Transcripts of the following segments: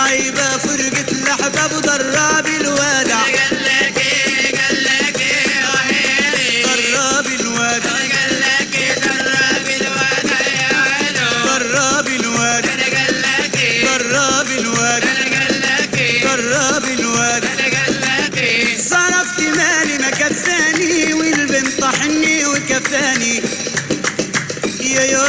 الغيبة فرقة الأحباب وضراب الوداع. قال لك ايه وحيري ضراب الوداع. قال لك درب الوداع يا ولو ضراب الوداع. قال لك ضراب الوداع. قال لك ضراب الوداع. قال لك صرفت مالي ما كفاني والبنت طحني وكفاني. يا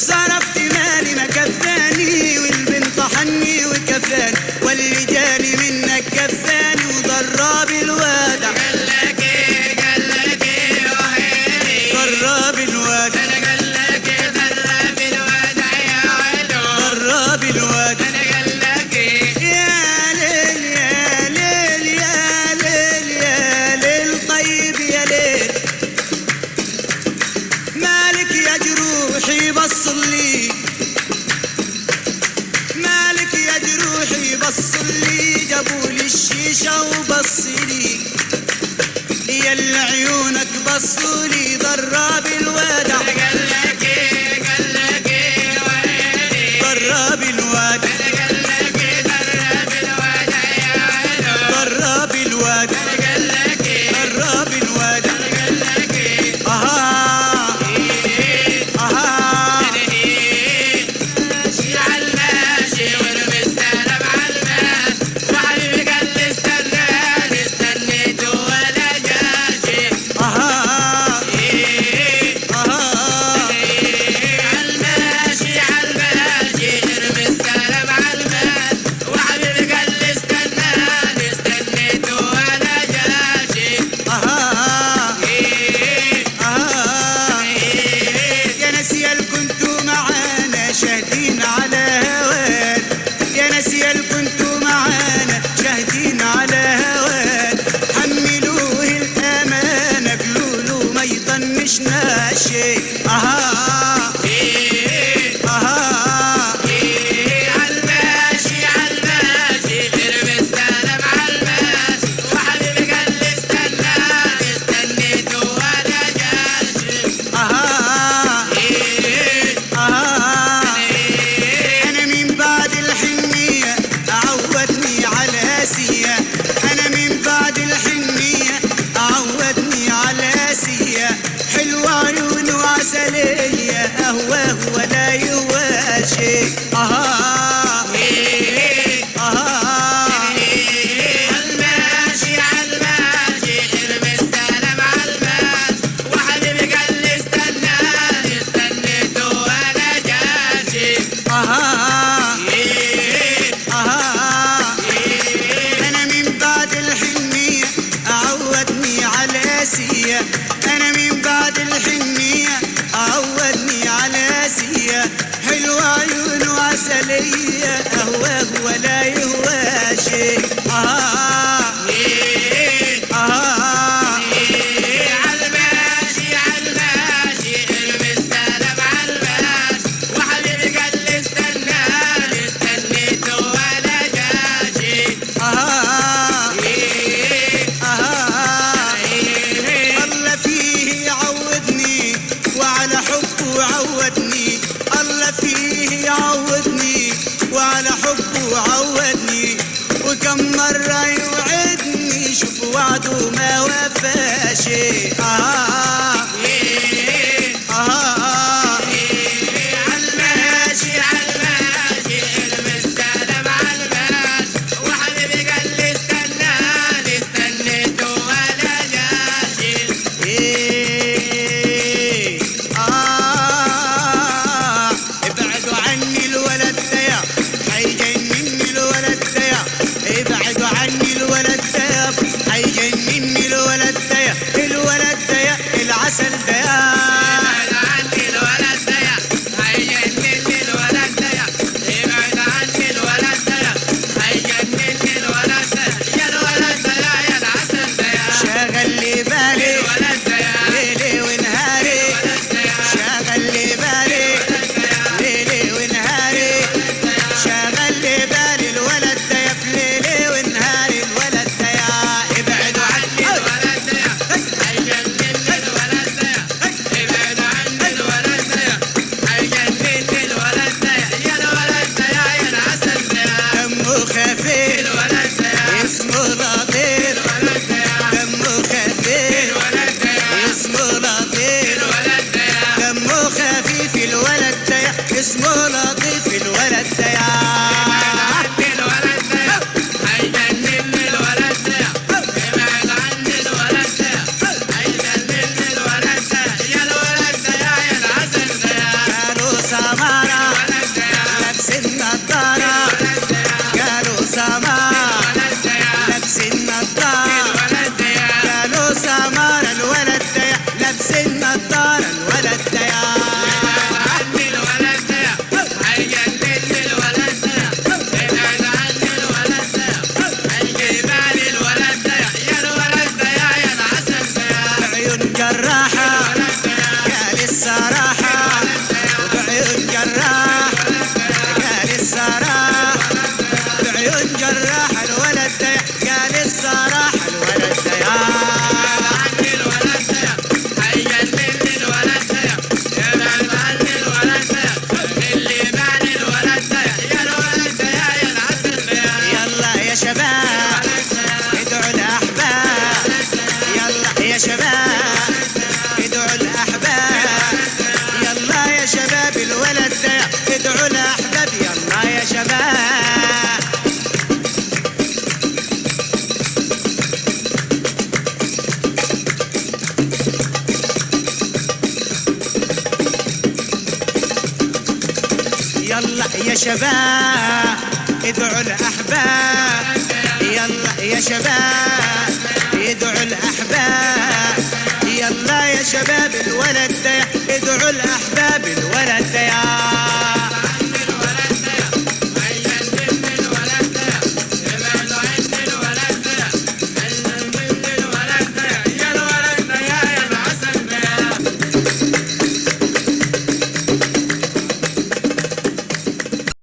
صرفت مالي ما كفاني والبنت طحني وكفاني واللي جاني منك كفاني وضراب الوداع. قال لك ايه وحيري ضراب الوداع. قال لك درب الوداع يا ولو ضراب الوداع. قال لك يا ليل يا ليل يا ليل يا ليل طيب يا ليل مالك يا جروحي بصل لي مالك يا جروحي بصل لي جابولي الشيشة وبصلي يا عيونك بصولي ضراب الوداع. قال لك وحيري ضراب الوداع. قال لك درب الوداع يا ولو ضراب الوداع. قال لك ضراب الوداع. قال لك اها اها ماشي عالماشي والمستلم عالماس وحبيبي قال لي استناني استنيته ولا جاشي اها اها عالماشي المستلم عالماس وحبيبي قال لي استناني استنيته ولا جاشي اها يا نسي كنتوا معانا شاهدين على هوان. يا نسي كنتوا معانا شاهدين على هوان. حملوه الامانه قولوا ما يطنش ناشي. اها اها عالماشي المستلم عالماس وحبيبي قال لي استناني استنيته ولا جاشي اها أنا من بعد الحنية عودني على آسيا. أنا من بعد الحنية عودني على آسيا. حلوة عيون وعسلية أهواه ولا يواشي. أها أها عالماشي المستلم عالماس وحبيبي قال لي استناني استنيته ولا جاشي أها أنا من بعد الحنية عودني على آسيا. أنا من بعد الحنية عودني على آسيا. حلوة عيون وعسلية أهواه ولا يهواشي. عالماشي المستلم عالماس وحبيبي قال لي استناني استنيته ولا جاشي الله فيه يعودني وعلى حبه عودني. الله فيه يعودني وعلى حبه عودني. وكم مرة يوعدني شوف وعده ما وفاشي. عالماشي المستلم عالماس وحبيبي قال لي استناني استنيته ولا جاشي ابعدوا عني الولد ده هيجنني الولد ده. ابعدوا عني الولد ده هيجنني الولد ده. الولد ده العسل ده شباب ادعوا الأحباب، يلا يا شباب ادعوا الأحباب، يلا يا شباب الولد ده ادعوا الأحباب الولد ده